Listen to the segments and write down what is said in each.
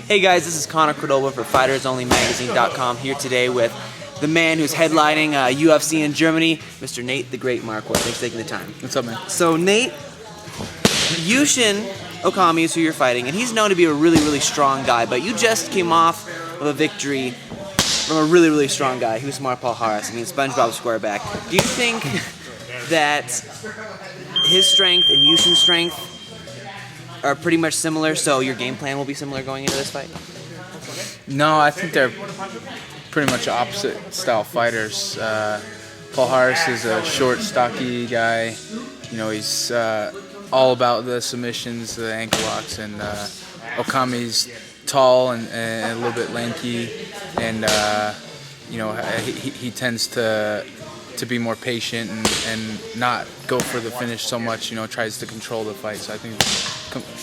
Hey guys, this is Connor Cordova for FightersOnlyMagazine.com here today with the man who's headlining UFC in Germany, Mr. Nate the Great Marquardt. Thanks for taking the time. What's up, man? So Nate, Yushin Okami is who you're fighting, and he's known to be a really, really strong guy, but you just came off of a victory from a really, really strong guy, who's Marquardt. SpongeBob SquareBack. Do you think that his strength and Yushin's strength are pretty much similar, so your game plan will be similar going into this fight? No, I think they're pretty much opposite style fighters. Paul Harris is a short, stocky guy. You know, he's all about the submissions, the ankle locks, and Okami's tall and a little bit lanky, and you know, he tends to be more patient and not go for the finish so much. You know, tries to control the fight. So I think it's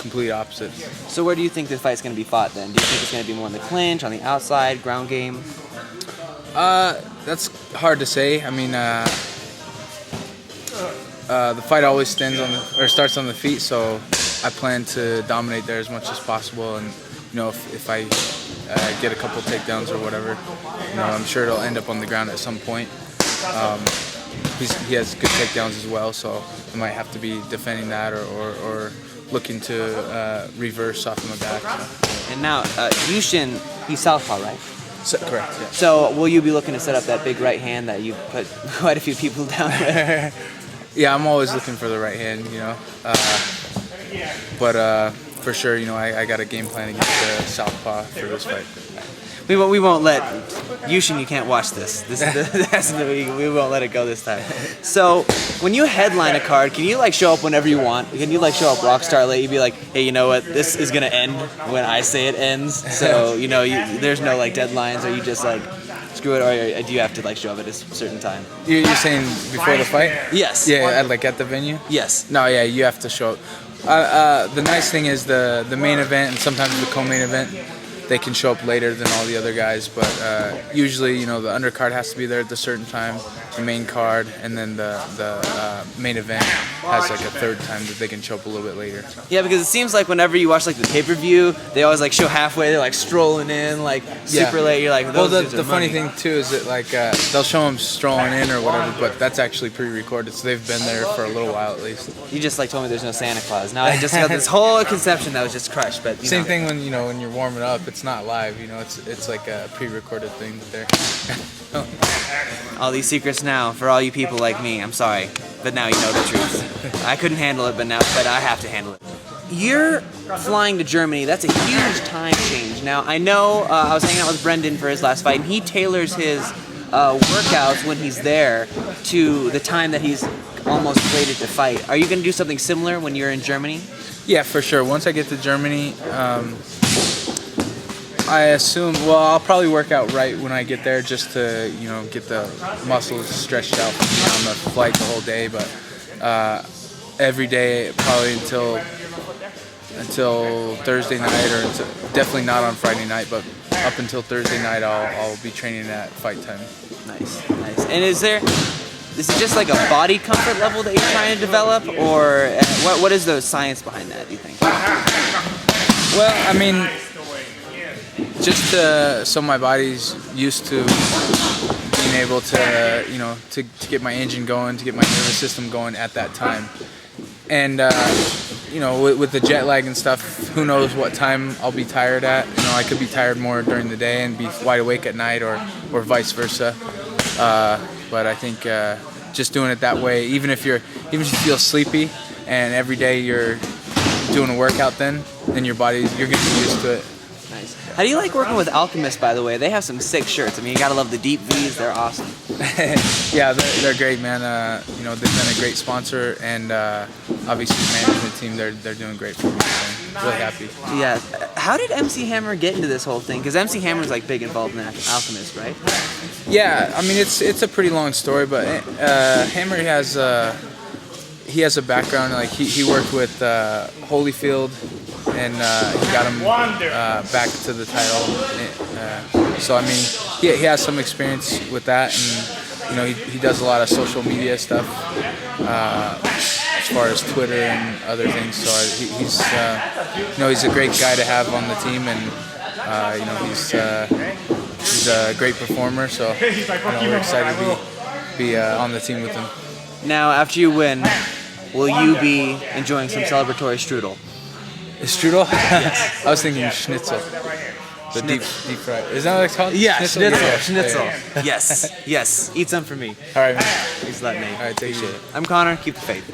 complete opposite. So where do you think this fight's going to be fought then? Do you think it's going to be more in the clinch, on the outside, ground game? That's hard to say. I mean, the fight always starts on the feet, so I plan to dominate there as much as possible. And you know, if I get a couple takedowns or whatever, you know, I'm sure it'll end up on the ground at some point. He has good takedowns as well, so I might have to be defending that or looking to reverse off of my back. So. And now, Yushin, he's southpaw, right? So, correct, yeah. So will you be looking to set up that big right hand that you put quite a few people down with? Yeah, I'm always looking for the right hand, you know. But for sure, you know, I got a game plan against the southpaw for this fight. We won't let Yushin. You can't watch this. We won't let it go this time. So when you headline a card, can you like show up whenever you want? Can you like show up rockstar late? You'd be like, hey, you know what? This is gonna end when I say it ends. So you know, there's no like deadlines, or you just like screw it, or do you have to like show up at a certain time? You're saying before the fight? Yes. Yeah, like at the venue? Yes. No, yeah, you have to show up. The nice thing is the main event and sometimes the co-main event, they can show up later than all the other guys, but usually, you know, the undercard has to be there at a certain time, the main card, and then the main event has like a third time that they can show up a little bit later. Yeah, because it seems like whenever you watch like the pay-per-view, they always like show halfway, they're like strolling in, like super late. You're like, well, the funny thing too is that like they'll show them strolling in or whatever, but that's actually pre-recorded, so they've been there for a little while at least. You just like told me there's no Santa Claus. Now I just got this whole conception that was just crushed. But same thing when when you're warming up, it's not live. You know, it's like a pre-recorded thing there. All these secrets now for all you people like me. I'm sorry, but now you know the truth. I couldn't handle it, but I have to handle it. You're flying to Germany. That's a huge time change. Now I know I was hanging out with Brendan for his last fight, and he tailors his workouts when he's there to the time that he's almost slated to fight. Are you going to do something similar when you're in Germany? Yeah, for sure. Once I get to Germany, I assume, well, I'll probably work out right when I get there just to, you know, get the muscles stretched out from being on the flight the whole day. But every day, probably until Thursday night, or definitely not on Friday night, but up until Thursday night, I'll be training at fight time. Nice, nice. And is it just like a body comfort level that you're trying to develop, or what is the science behind that, do you think? Well, I mean, just so my body's used to being able to, you know, to get my engine going, to get my nervous system going at that time. And, you know, with the jet lag and stuff, who knows what time I'll be tired at. You know, I could be tired more during the day and be wide awake at night, or vice versa. But I think just doing it that way, even if you feel sleepy, and every day you're doing a workout, then your you're gonna be used to it. Nice. How do you like working with Alchemist, by the way? They have some sick shirts. I mean, you gotta love the deep V's. They're awesome. Yeah, they're great, man. You know, they've been a great sponsor, and obviously the management team, they're doing great for me. So I'm really happy. Yeah. How did MC Hammer get into this whole thing? Because MC Hammer's like big involved in Alchemist, right? Yeah, I mean it's a pretty long story, but Hammer has he has a background, like he worked with Holyfield, and he got him back to the title. So I mean, he has some experience with that, and you know he does a lot of social media stuff as far as Twitter and other things. So he's you know, he's a great guy to have on the team, and You know, he's a great performer, so you know, we're excited to be on the team with him. Now, after you win, will you be enjoying some celebratory strudel? Strudel? Yes. I was thinking schnitzel. The deep fried. Is that what it's called? Yeah, schnitzel. Yeah. Schnitzel. Yeah. Yes. Yes. Eat some for me. All right, man. Thanks for that name. All right, take it. I'm Connor. Keep the faith.